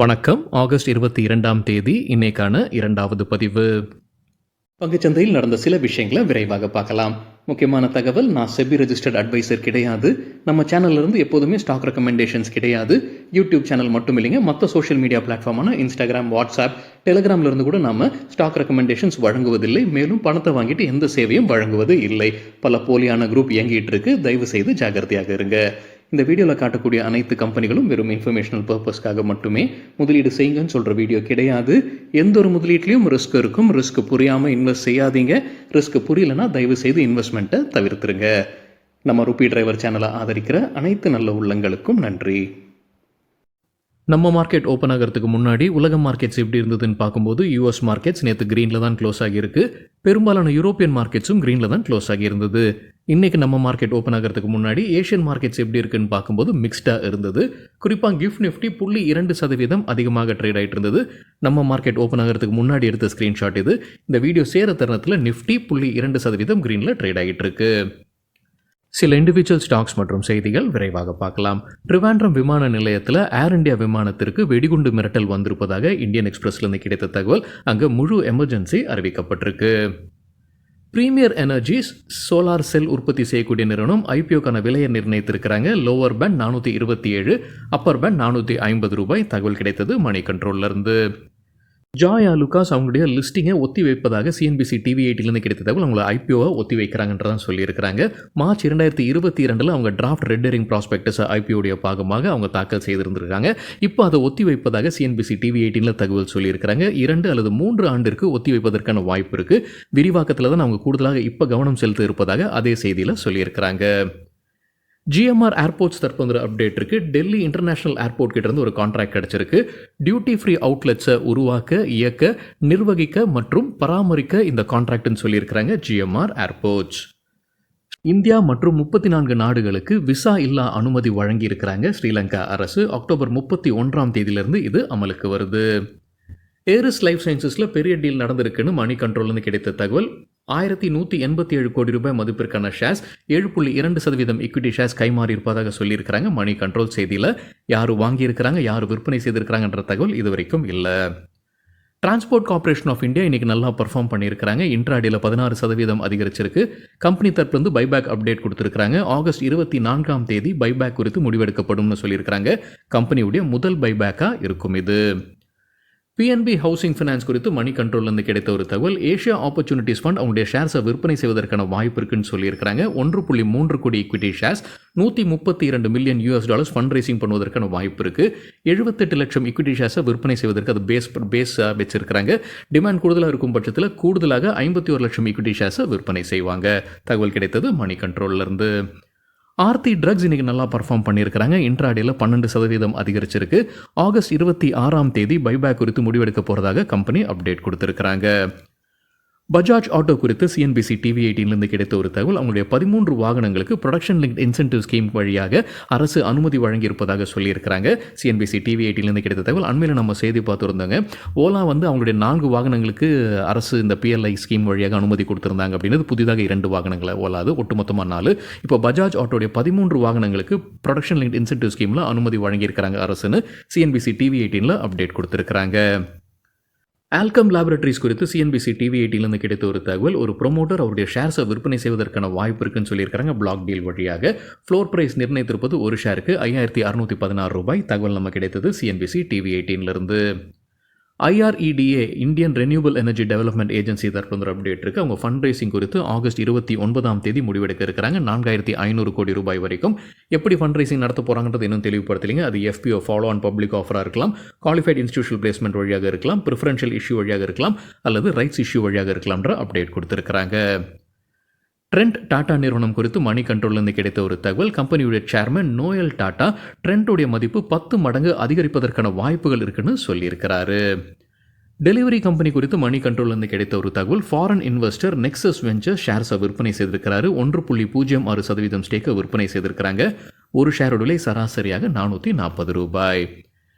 வணக்கம். ஆகஸ்ட் 22ஆம் தேதி இன்னைக்கான இரண்டாவது பதிவு. பங்குச்சந்தையில் நடந்த சில விஷயங்களை விரைவாக பார்க்கலாம். முக்கியமான தகவல், நான் செபி ரெஜிஸ்டர்ட் அட்வைசர் கிடையாது. நம்ம சேனல்ல இருந்து எப்போதுமே ஸ்டாக் ரெக்கமெண்டேஷன்ஸ் கிடையாது. யூடியூப் சேனல் மட்டும் இல்லைங்க, மற்ற சோஷியல் மீடியா பிளாட்ஃபார்மான இன்ஸ்டாகிராம், வாட்ஸ்அப், டெலிகிராம்ல இருந்து கூட நாம ஸ்டாக் ரெக்கமெண்டேஷன்ஸ் வழங்குவதில்லை. மேலும் பணத்தை வாங்கிட்டு எந்த சேவையும் வழங்குவது இல்லை. பல போலியான குரூப் இயங்கிட்டு இருக்கு. தயவு செய்து ஜாகிரதையாக இருங்க. இந்த வீடியோவில் காட்டக்கூடிய அனைத்து கம்பெனிகளும் வெறும் இன்ஃபர்மேஷனல் பர்பஸ்க்காக மட்டுமே முதலீடு செய்யுங்கன்னு சொல்கிற வீடியோ கிடையாது. எந்த ஒரு முதலீட்லையும் ரிஸ்க் இருக்கும். ரிஸ்க் புரியாமல் இன்வெஸ்ட் செய்யாதீங்க. ரிஸ்க் புரியலன்னா தயவு செய்து இன்வெஸ்ட்மெண்ட்டை தவிர்த்துருங்க. நம்ம ருபி டிரைவர் சேனலை ஆதரிக்கிற அனைத்து நல்ல உள்ளங்களுக்கும் நன்றி. நம்ம மார்க்கெட் ஓப்பன் ஆகிறதுக்கு முன்னாடி உலக மார்க்கெட்ஸ் எப்படி இருந்ததுன்னு பார்க்கும்போது யூஎஸ் மார்க்கெட்ஸ் நேற்று க்ரீனில் தான் க்ளோஸ் ஆகியிருக்கு. பெரும்பாலான யூரோப்பியன் மார்க்கெட்ஸும் க்ரீனில் தான் க்ளோஸ் ஆகியிருந்தது. இன்றைக்கி நம்ம மார்க்கெட் ஓப்பன் ஆகிறதுக்கு முன்னாடி ஏஷியன் மார்க்கெட்ஸ் எப்படி இருக்குன்னு பார்க்கும்போது மிக்ஸ்டாக இருந்தது. குறிப்பாக கிஃப்ட் நிஃப்டி 0.2% அதிகமாக ட்ரேட் ஆகிட்டு இருந்தது. நம்ம மார்க்கெட் ஓப்பன் ஆகிறதுக்கு முன்னாடி எடுத்த ஸ்க்ரீன்ஷாட் இது. இந்த வீடியோ சேர தருணத்தில் நிஃப்டி 0.2% க்ரீனில் ட்ரேட் ஆகிட்டு இருக்கு. சில இண்டிவிஜுவல் ஸ்டாக்ஸ் மற்றும் செய்திகள் விரைவாக பார்க்கலாம். ட்ரிவாண்ட்ரம் விமான நிலையத்தில் ஏர் இந்தியா விமானத்திற்கு வெடிகுண்டு மிரட்டல் வந்திருப்பதாக இந்தியன் எக்ஸ்பிரஸ்லேருந்து கிடைத்த தகவல். அங்கே முழு எமர்ஜென்சி அறிவிக்கப்பட்டிருக்கு. பிரீமியர் எனர்ஜிஸ் சோலார் செல் உற்பத்தி செய்யக்கூடிய நிறுவனம் ஐபிஓக்கான விலையை நிர்ணயித்திருக்கிறாங்க. லோவர் பேண்ட் 427, அப்பர் பேண்ட் 450 ரூபாய். தகவல் கிடைத்தது மணி கண்ட்ரோல்ல இருந்து. ஜாய் ஆலுகாஸ் அவங்களுடைய லிஸ்டிங்கை ஒத்தி வைப்பதாக சிஎன்பிசி டிவி 8 கிடைத்த தகவல். அவங்கள ஐபிஓவை ஒத்தி வைக்கிறாங்கன்றதான் சொல்லியிருக்கிறாங்க. மார்ச் 2022 அவங்க டிராஃப்ட் ரெட் ஹெரிங் ப்ராஸ்பெக்டஸ் ஐபிஓடைய பாகமாக அவங்க தாக்கல் செய்திருந்திருக்காங்க. இப்போ அதை ஒத்தி வைப்பதாக சிஎன்பிசி டிவி 8 தகவல் சொல்லியிருக்கிறாங்க. 2 அல்லது 3 ஆண்டிற்கு ஒத்தி வைப்பதற்கான வாய்ப்பு இருக்குது. விரிவாக்கத்தில் தான் அவங்க கூடுதலாக இப்போ கவனம் செலுத்த இருப்பதாக அதே செய்தியில் சொல்லியிருக்கிறாங்க. ஜிஎம்ஆர் ஏர்போர்ட்ஸ் தற்போது அப்டேட் இருக்குது. டெல்லி இன்டர்நேஷனல் ஏர்போர்ட் கிட்டேருந்து ஒரு கான்ட்ராக்ட் கிடச்சிருக்கு. டியூட்டி ஃப்ரீ அவுட்லெட்ஸை உருவாக்க, இயக்க, நிர்வகிக்க மற்றும் பராமரிக்க இந்த கான்ட்ராக்ட்னு சொல்லியிருக்கிறாங்க ஜிஎம்ஆர் ஏர்போர்ட்ஸ். இந்தியா மற்றும் 34 நாடுகளுக்கு விசா இல்லா அனுமதி வழங்கி இருக்கிறாங்க ஸ்ரீலங்கா அரசு. அக்டோபர் 31ஆம் தேதியிலிருந்து இது அமலுக்கு வருது. ஏரிஸ் லைஃப் சயின்சஸில் பெரிய டீல் நடந்திருக்குன்னு மணி கண்ட்ரோல்லேருந்து கிடைத்த தகவல். 1187 கோடி ரூபாய் மதிப்பிற்கான ஷேர்ஸ் 7.2% ஈக்விட்டி ஷேர்ஸ் கைமாறி இருப்பதாக சொல்லியிருக்கிறாங்க மணி கண்ட்ரோல் செய்தியில். யார் வாங்கியிருக்கிறாங்க, யார் விற்பனை செய்திருக்கிறாங்கன்ற தகவல் இதுவரைக்கும் இல்லை. டிரான்ஸ்போர்ட் கார்ப்பரேஷன் ஆஃப் இந்தியா இன்றைக்கி நல்லா பர்ஃபார்ம் பண்ணியிருக்கிறாங்க. இன்ட்ராடேல 16% அதிகரிச்சிருக்கு. கம்பெனி தரப்புலேருந்து பைபேக் அப்டேட் கொடுத்துருக்காங்க. ஆகஸ்ட் 24ஆம் தேதி பைபேக் குறித்து முடிவெடுக்கப்படும்னு சொல்லியிருக்கிறாங்க. கம்பெனியுடைய முதல் பைபேக்காக இருக்கும் இது. பிஎன்பி ஹவுசிங் ஃபைனான்ஸ் குறித்து மணி கண்ட்ரோல்லேருந்து கிடைத்த ஒரு தகவல். ஏஷியா ஆப்பர்ச்சுனிட்டிஸ் ஃபண்ட் அவங்களுடைய ஷேர்ஸை விற்பனை செய்வதற்கான வாய்ப்பு இருக்குன்னு சொல்லியிருக்கிறாங்க. 1.3 கோடி equity shares, $132 million fund raising பண்ணுவதற்கான வாய்ப்பு இருக்குது. 78 லட்சம் ஈக்விட்டி ஷேர்ஸை விற்பனை செய்வதற்கு அது பேஸ் வச்சிருக்கிறாங்க. டிமாண்ட் கூடுதலாக இருக்கும் பட்சத்தில் கூடுதலாக 51 லட்சம் ஈக்விட்டி ஷேர்ஸை விற்பனை செய்வாங்க. தகவல் கிடைத்தது மணி கண்ட்ரோல்லேருந்து. ஆர்த்தி ட்ரக்ஸ் இன்றைக்கி நல்லா பர்ஃபார்ம் பண்ணியிருக்கிறாங்க. இன்ட்ராடேல 12% அதிகரிச்சிருக்கு. ஆகஸ்ட் 26ஆம் தேதி பைபேக் குறித்து முடிவெடுக்க போகிறதாக கம்பெனி அப்டேட் கொடுத்துருக்குறாங்க. பஜாஜ் ஆட்டோ குறித்து சிஎன்பிசி டிவி 8 கிடைத்த ஒரு தகவல். அவங்களுடைய 13 வாகனங்களுக்கு ப்ரொடக்ஷன் லிங்க் இன்சென்டிவ் ஸ்கீம் வழியாக அரசு அனுமதி வழங்கியிருப்பதாக சொல்லியிருக்கிறாங்க. சிஎன்பிசி டிவி 8 கிடைத்த தகவல். அண்மையில் நம்ம செய்தி பார்த்துருந்தாங்க. ஓலா அவங்களுடைய 4 வாகனங்களுக்கு அரசு இந்த பிஎல்ஐ ஸ்கீம் வழியாக அனுமதி கொடுத்துருந்தாங்க அப்படின்றது. புதிதாக 2 வாகனங்களை ஓலாது, ஒட்டுமொத்தமாக 4. இப்போ பஜாஜ் ஆட்டோடைய 13 வாகனங்களுக்கு ப்ரொடக்ஷன் லிங்க் இன்சென்டிவ் ஸ்கீமில் அனுமதி வழங்கியிருக்கிறாங்க அரசுன்னு சிஎன்பிசி டிவி 8 அப்டேட் கொடுத்துருக்குறாங்க. ஆல்கம் லேபரேட்டரிஸ் குறித்து சிஎன்பிசி டிவி 8 கிடைத்த ஒரு தகவல். ஒரு ப்ரொமோட்டர் அவருடைய ஷேர்ஸை விற்பனை செய்வதற்கான வாய்ப்பு இருக்குன்னு சொல்லியிருக்காங்க. பிளாக் டீல் வழியாக ஃப்ளோர் பிரைஸ் நிர்ணயித்திருப்பது ஒரு ஷேருக்கு 5616 ரூபாய். தகவல் நம்ம கிடைத்தது CNBC TV 8 IREDA Indian renewable energy development agency தரப்பு அப்டேட் இருக்குது. அவங்க ஃபண்ட் ரைசிங் குறித்து ஆகஸ்ட் 29ஆம் தேதி முடிவெடுக்க இருக்கிறாங்க. 4500 கோடி ரூபாய் வரைக்கும். எப்படி ஃபண்ட் ரைசிங் நடத்த போகிறாங்கன்றது இன்னும் தெளிவுபடுத்தலைங்க. அது எஃபிஓ, ஃபாலோ ஆன் பப்ளிக் ஆஃபராக இருக்கலாம், குவாலிஃபைட் இன்ஸ்டிடியூஷனல் பிளேஸ்மெண்ட் வழியாக இருக்கலாம், ப்ரிஃபரன்ஷியல் இஷ்யூ வழியாக இருக்கலாம், அல்லது ரைட்ஸ் இஷ்யூ வழியாக இருக்கலாம்ன்ற அப்டேட் கொடுத்துருக்காங்க. ட்ரெண்ட் டாடா நிறுவனம் குறித்து மணி கண்ட்ரோல்லேருந்து கிடைத்த ஒரு தகவல். கம்பெனியுடைய சேர்மன் நோயல் டாடா ட்ரெண்டுடைய மதிப்பு 10 மடங்கு அதிகரிப்பதற்கான வாய்ப்புகள் இருக்குன்னு சொல்லியிருக்கிறாரு. டெலிவரி கம்பெனி குறித்து மணி கண்ட்ரோல்லேருந்து கிடைத்த ஒரு தகவல். ஃபாரின் இன்வெஸ்டர் நெக்ஸஸ் வெஞ்சர் ஷேர்ஸை விற்பனை செய்திருக்கிறாரு. 1.06% ஸ்டேக்கை விற்பனை செய்திருக்கிறாங்க. ஒரு ஷேருடைய சராசரியாக 440 ரூபாய்.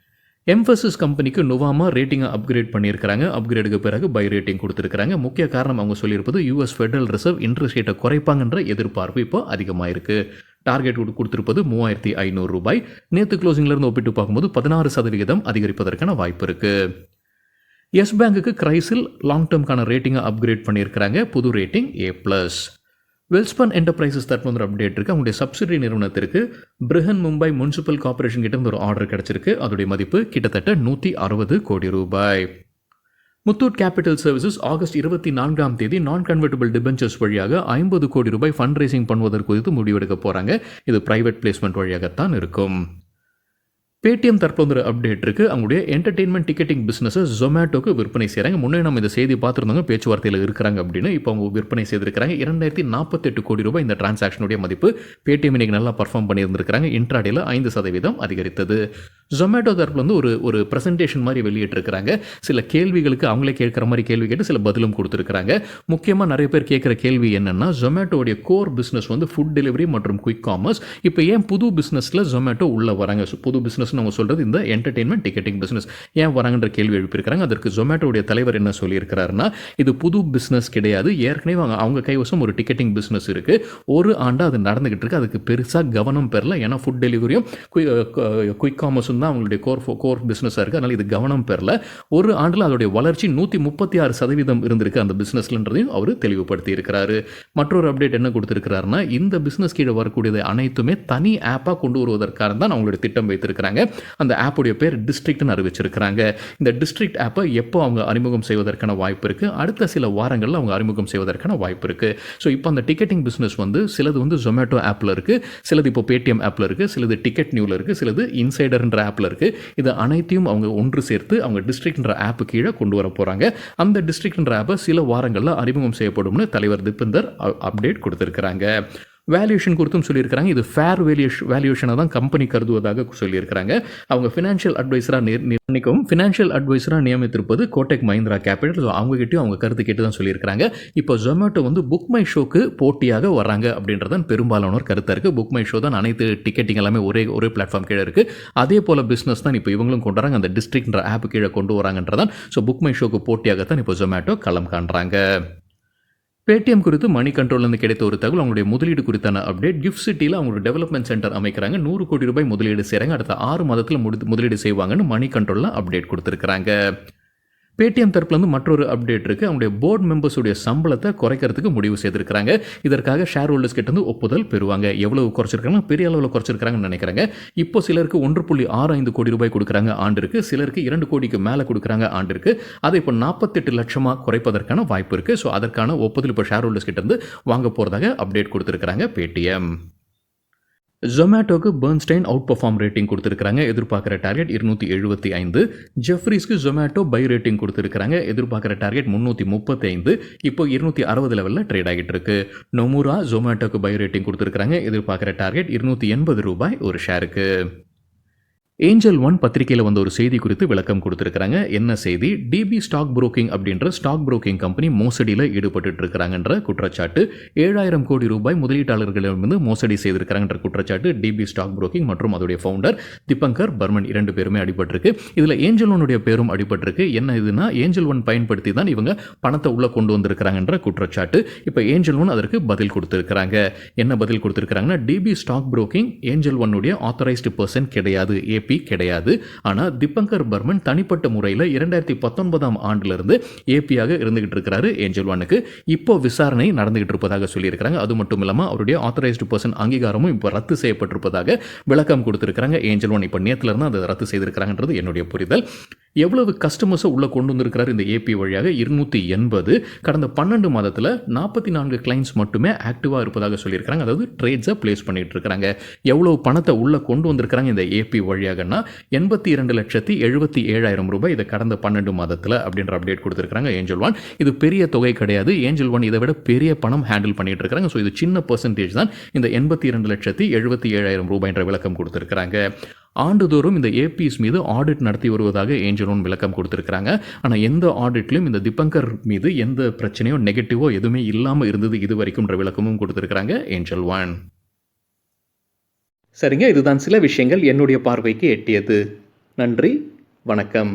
எம்ஃபசிஸ் கம்பெனிக்கு நோவாமா ரேட்டிங்கை அப்கிரேட் பண்ணியிருக்கிறாங்க. அப்கிரேடுக்கு பிறகு பை ரேட்டிங் கொடுத்துருக்காங்க. முக்கிய காரணம் அவங்க சொல்லியிருப்பது யூஎஸ் ஃபெடரல் ரிசர்வ் இன்ட்ரெஸ்ட் ரேட்டை குறைப்பாங்கன்ற எதிர்பார்ப்பு இப்போ அதிகமாக இருக்குது. டார்கெட் கொடுத்திருப்பது 3500 ரூபாய். நேற்று க்ளோசிங்லேருந்து ஒப்பிட்டு பார்க்கும்போது 16% அதிகரிப்பதற்கான வாய்ப்பு இருக்குது. எஸ் பேங்குக்கு கிரைசில் லாங் டேர்ம்கான ரேட்டிங்கை அப்கிரேட் பண்ணியிருக்கிறாங்க. புது ரேட்டிங் A+. வெல்ஸ்பன் என்டர்பிரைசஸ் தரப்பு ஒரு அப்டேட் இருக்குது. அவங்களுடைய சப்சிடரி நிறுவனத்திற்கு பிரிஹன் மும்பை முனிசிபல் கார்பரேஷன் கிட்ட ஒரு ஆர்டர் கிடச்சிருக்கு. அதோடைய மதிப்பு கிட்டத்தட்ட 160 கோடி ரூபாய். முத்தூட் கேபிட்டல் சர்வீசஸ் ஆகஸ்ட் 24ஆம் தேதி நான் கன்வெர்ட்டிபிள் டிபென்ச்சர்ஸ் வழியாக 50 கோடி ரூபாய் ஃபண்ட் ரைசிங் பண்ணுவதற்கு குறித்து முடிவெடுக்க போகிறாங்க. இது பிரைவேட் பிளேஸ்மெண்ட் வழியாகத்தான் இருக்கும். பேடிஎம் தரப்பு ஒரு அப்டேட் இருக்குது. அவங்களுடைய என்டர்டெயின்மெண்ட் டிக்கெட்டிங் பிஸ்னஸை ஜொமேட்டோக்கு விற்பனை செய்கிறாங்க. முன்னே நம்ம இந்த செய்தி பார்த்துருந்தாங்க, பேச்சுவார்த்தையில் இருக்கிறாங்க அப்படின்னு. இப்போ அவங்க விற்பனை செய்திருக்கிறாங்க. 2048 கோடி ரூபாய் இந்த டிரான்சாக்ஷனுடைய மதிப்பு. பேடிஎம் இன்னைக்கு நல்லா பர்ஃபார்ம் பண்ணியிருந்திருக்கிறாங்க. இன்ட்ராடேல 5% அதிகரித்தது. ஜொமேட்டோ தரப்புலேருந்து ஒரு ப்ரெசன்டேஷன் மாதிரி வெளியிட்டிருக்கிறாங்க. சில கேள்விகளுக்கு அவங்களே கேட்குற மாதிரி கேள்வி கேட்டு சில பதிலும் கொடுத்துருக்காங்க. முக்கியமாக நிறைய பேர் கேட்குற கேள்வி என்னென்னா, ஜொமேட்டோடைய கோர் பிஸ்னஸ் வந்து ஃபுட் டெலிவரி மற்றும் குயிக் காமர்ஸ். இப்போ ஏன் புது பிஸ்னஸில் ஜொமேட்டோ உள்ளே வராங்க? புது பிஸ்னஸ் அவங்க சொல்கிறது இந்த என்டர்டெயின்மெண்ட் டிக்கெட்டிங் பிஸ்னஸ் ஏன் வராங்கன்ற கேள்வி எழுப்பியிருக்கிறாங்க. அதற்கு ஜொமேட்டோடைய தலைவர் என்ன சொல்லியிருக்கிறாருன்னா, இது புது பிஸ்னஸ் கிடையாது. ஏற்கனவே அவங்க கைவசம் ஒரு டிக்கெட்டிங் பிஸ்னஸ் இருக்குது. ஒரு ஆண்டாக அது நடந்துகிட்டு இருக்கு. அதுக்கு பெருசாக கவனம் பெறல. ஏன்னா ஃபுட் டெலிவரியும் குயிக் காமர்ஸும் தான் அவங்களுடைய கோர் பிஸ்னஸாக இருக்குது. அதனால் இது கவனம் பெறல. ஒரு ஆண்டில் அதோடைய வளர்ச்சி 136% இருந்திருக்கு அந்த பிஸ்னஸ்லன்றதையும் அவர் தெளிவுபடுத்தி இருக்கிறாரு. மற்றொரு அப்டேட் என்ன கொடுத்திருக்கிறாருன்னா, இந்த பிஸ்னஸ் கீழே வரக்கூடியது அனைத்துமே தனி ஆப்பாக கொண்டு வருவதற்காக தான் அவங்களுடைய திட்டம் வைத்திருக்கிறாங்க. அந்த ஆப்புடைய பேர் டிஸ்ட்ரிக்ட்னு அறிவிச்சிருக்கிறாங்க. இந்த டிஸ்ட்ரிக்ட் ஆப்பை எப்போ அவங்க அறிமுகம் செய்வதற்கான வாய்ப்பு இருக்குது? அடுத்த சில வாரங்களில் அவங்க அறிமுகம் செய்வதற்கான வாய்ப்பு இருக்குது. ஸோ இப்போ அந்த டிக்கெட்டிங் பிஸ்னஸ் வந்து சிலது வந்து ஜொமேட்டோ ஆப்பில் இருக்குது, சிலது இப்போ பேடிஎம் ஆப்பில் இருக்குது, சிலது டிக்கெட் நியூவில் இருக்குது, சிலது இன்சைடர்ன்ற ஆப்பில் இருக்குது. இது அனைத்தையும் அவங்க ஒன்று சேர்த்து அவங்க டிஸ்ட்ரிக்ட்ன்ற ஆப்பு கீழே கொண்டு வர போகிறாங்க. அந்த டிஸ்ட்ரிக்ட்ன்ற ஆப்பை சில வாரங்களில் அறிமுகம் செய்யப்படும்னு தலைவர் திப்பிந்தர் அப்டேட் கொடுத்துருக்கிறாங்க. வேல்யூஷன் குறித்தும் சொல்லியிருக்கிறாங்க. இது ஃபேர் வேல்யூஷனை தான் கம்பெனி கருதுவதாக சொல்லியிருக்கிறாங்க. அவங்க ஃபினான்ஷியல் அட்வைசராக நியமித்திருப்பது கோட்டக் மஹிந்திரா கேபிட்டல். அவங்ககிட்டயும் அவங்க கருத்து கேட்டு தான் சொல்லியிருக்கிறாங்க. இப்போ ஜொமேட்டோ வந்து புக் மை ஷோக்கு போட்டியாக வராங்க அப்படின்றதான் பெரும்பாலானோர் கருத்தாக இருக்குது. புக் மை ஷோ தான் அனைத்து டிக்கெட்டிங் எல்லாமே ஒரே பிளாட்ஃபார்ம் கீழே இருக்குது. அதே போல் பிஸ்னஸ் தான் இப்போ இவங்களும் கொண்டு வராங்க. அந்த டிஸ்ட்ரிக்ட்ன்ற ஆப் கீழே கொண்டு வராங்கன்றதான். ஸோ புக் மை ஷோக்கு போட்டியாகத்தான் இப்போ ஜொமேட்டோ களம் காண்றாங்க. பேடிஎம் குறித்து மணி கண்ட்ரோல்லேருந்து கிடைத்த ஒரு தகவல். அவங்களுடைய முதலீடு குறித்தான அப்டேட். கிஃப்ட் சிட்டியில் அவங்களோட டெவலப்மெண்ட் சென்டர் அமைக்கிறாங்க. 100 கோடி ரூபாய் முதலீடு செய்கிறாங்க. அடுத்த 6 மாதத்தில் முதலீடு செய்வாங்கன்னு மணி கண்ட்ரோலில் அப்டேட் கொடுத்துருக்காங்க. பேடிஎம் தரப்புலேருந்து மற்றொரு அப்டேட் இருக்குது. அவங்களுடைய போர்டு மெம்பர்ஸுடைய சம்பளத்தை குறைக்கிறதுக்கு முடிவு செய்திருக்கிறாங்க. இதற்காக ஷேர் ஹோல்டர்ஸ் கிட்ட இருந்து ஒப்புதல் பெறுவாங்க. எவ்வளவு குறைச்சிருக்காங்க? பெரிய அளவில் குறைச்சிருக்காங்கன்னு நினைக்கிறாங்க. இப்போ சிலருக்கு 1.65 கோடி ரூபாய் கொடுக்குறாங்க ஆண்டிற்கு, சிலருக்கு 2 கோடிக்கு மேலே கொடுக்குறாங்க ஆண்டிற்கு. அதை இப்போ 48 லட்சமாக குறைப்பதற்கான வாய்ப்பு இருக்குது. ஸோ அதற்கான ஒப்புதல் இப்போ ஷேர் ஹோல்டர்ஸ் கிட்ட இருந்து வாங்க போகிறதாக அப்டேட் கொடுத்துருக்காங்க Paytm. ஜொமேட்டோக்கு Bernstein out perform rating கொடுத்துருக்காங்க. எதிர்பார்க்குற டார்கெட் 275. ஜெஃப்ரீஸ்க்கு ஜொமேட்டோ பை ரேட்டிங் கொடுத்துருக்காங்க. எதிர்பார்க்குற டார்கெட் 335. இப்போ 260 லெவலில் ட்ரேட் ஆகிட்டு இருக்கு. நொமுரா ஜொமேட்டோக்கு பை ரேட்டிங் கொடுத்துருக்காங்க. எதிர்பார்க்குற டார்கெட் 280 ரூபாய் ஒரு ஷேருக்கு. ஏஞ்சல் ஒன் பத்திரிகையில் வந்த ஒரு செய்தி குறித்து விளக்கம் கொடுத்துருக்காங்க. என்ன செய்தி? டிபி ஸ்டாக் புரோக்கிங் அப்படின்ற ஸ்டாக் புரோக்கிங் கம்பெனி மோசடியில் ஈடுபட்டு இருக்கிறாங்கன்ற குற்றச்சாட்டு. 7000 கோடி ரூபாய் முதலீட்டாளர்களிடமிருந்து மோசடி செய்திருக்கிறாங்கன்ற குற்றச்சாட்டு டிபி ஸ்டாக் புரோக்கிங் மற்றும் அதோடைய ஃபவுண்டர் திபங்கர் பர்மன் 2 பேருமே அடிபட்டிருக்கு. இதில் ஏஞ்சல் ஒன்னுடைய பேரும் அடிபட்டிருக்கு. என்ன இதுனா, ஏஞ்சல் ஒன் பயன்படுத்தி தான் இவங்க பணத்தை உள்ளே கொண்டு வந்திருக்கிறாங்கன்ற குற்றச்சாட்டு. இப்போ ஏஞ்சல் ஒன் அதற்கு பதில் கொடுத்துருக்காங்க. என்ன பதில் கொடுத்துருக்காங்கன்னா, டிபி ஸ்டாக் புரோக்கிங் ஏஞ்சல் ஒன்னுடைய ஆத்தரைஸ்டு பர்சன் கிடையாது, ஏபி கிடையாது. ஆனால் திபங்கர் பர்மன் தனிப்பட்ட முறையில் 2019ஆம் ஆண்டிலிருந்து ஏபியாக இருந்துகிட்டு இருக்கிறாரு ஏஞ்சல் ஒன்னுக்கு. இப்போ விசாரணை நடந்துகிட்டு இருப்பதாக சொல்லியிருக்கிறாங்க. அது மட்டும் இல்லாமல் அவருடைய ஆத்தரைஸ்டு பர்சன் அங்கீகாரமும் இப்போ ரத்து செய்யப்பட்டிருப்பதாக விளக்கம் கொடுத்திருக்கிறாங்க. ஏஞ்சல் ஒன் இப்போ நேத்துல இருந்து அதை ரத்து செய்திருக்கிறாங்கன்றது என்னுடைய புரிதல். எவ்வளவு கஸ்டமர்ஸை உள்ளே கொண்டு வந்திருக்கிறார் இந்த ஏபி வழியாக? 280. கடந்த 12 மாதத்தில் 44 கிளைண்ட்ஸ் மட்டுமே ஆக்டிவாக இருப்பதாக சொல்லியிருக்கிறாங்க. அதாவது ட்ரேட்ஸை பிளேஸ் பண்ணிட்டு இருக்கிறாங்க. எவ்வளவு பணத்தை உள்ளே கொண்டு வந்திருக்கிறாங்க இந்த ஏபி வழியாகனா 82,77,000 ரூபாய் இதை கடந்த 12 மாதத்தில் அப்படின்ற அப்டேட் கொடுத்துருக்காங்க ஏஞ்சல் ஒன். இது பெரிய தொகை கிடையாது. ஏஞ்சல் ஒன் இதை விட பெரிய பணம் ஹேண்டில் பண்ணிட்டு இருக்காங்க. ஸோ இது சின்ன பர்சன்டேஜ் தான். இந்த 82,77,000 ரூபாய்ன்ற விளக்கம் கொடுத்துருக்காங்க. ஆண்டுதோறும் இந்த ஏபிஸ் மீது ஆடிட் நடத்தி வருவதாக ஏஞ்சல் ஒன் விளக்கம் கொடுத்துருக்காங்க. ஆனால் எந்த ஆடிட்லையும் இந்த திபங்கர் மீது எந்த பிரச்சனையோ நெகட்டிவோ எதுவுமே இல்லாமல் இருந்தது இது வரைக்கும்ன்ற விளக்கமும் கொடுத்துருக்காங்க ஏஞ்சல் ஒன். சரிங்க, இதுதான் சில விஷயங்கள் என்னுடைய பார்வைக்கு எட்டியது. நன்றி, வணக்கம்.